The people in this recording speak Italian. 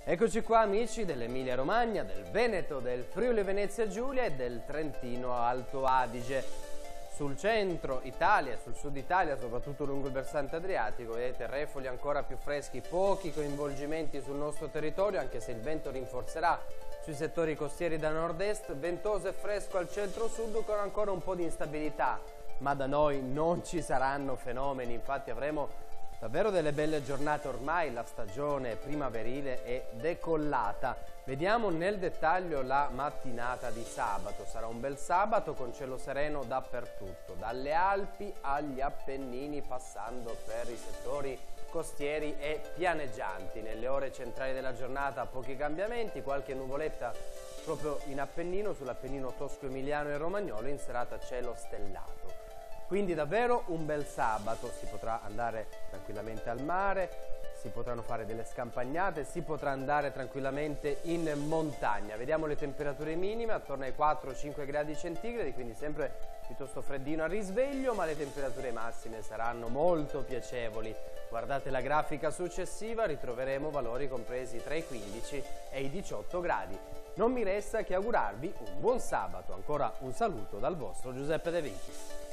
Eccoci qua amici dell'Emilia Romagna, del Veneto, del Friuli Venezia Giulia e del Trentino Alto Adige. Sul centro Italia, sul sud Italia, soprattutto lungo il versante adriatico, vedete refoli ancora più freschi, pochi coinvolgimenti sul nostro territorio, anche se il vento rinforzerà sui settori costieri da nord-est, ventoso e fresco al centro-sud con ancora un po' di instabilità, ma da noi non ci saranno fenomeni, infatti avremo davvero delle belle giornate, ormai la stagione primaverile è decollata. Vediamo nel dettaglio la mattinata di sabato. Sarà un bel sabato con cielo sereno dappertutto, dalle Alpi agli Appennini, passando per i settori costieri e pianeggianti. Nelle ore centrali della giornata pochi cambiamenti, qualche nuvoletta proprio in Appennino, sull'Appennino tosco-emiliano e romagnolo, in serata cielo stellato. Quindi davvero un bel sabato, si potrà andare tranquillamente al mare, si potranno fare delle scampagnate, si potrà andare tranquillamente in montagna. Vediamo le temperature minime attorno ai 4-5 gradi centigradi, quindi sempre piuttosto freddino a risveglio, ma le temperature massime saranno molto piacevoli. Guardate la grafica successiva, ritroveremo valori compresi tra i 15 e i 18 gradi. Non mi resta che augurarvi un buon sabato. Ancora un saluto dal vostro Giuseppe De Vincis.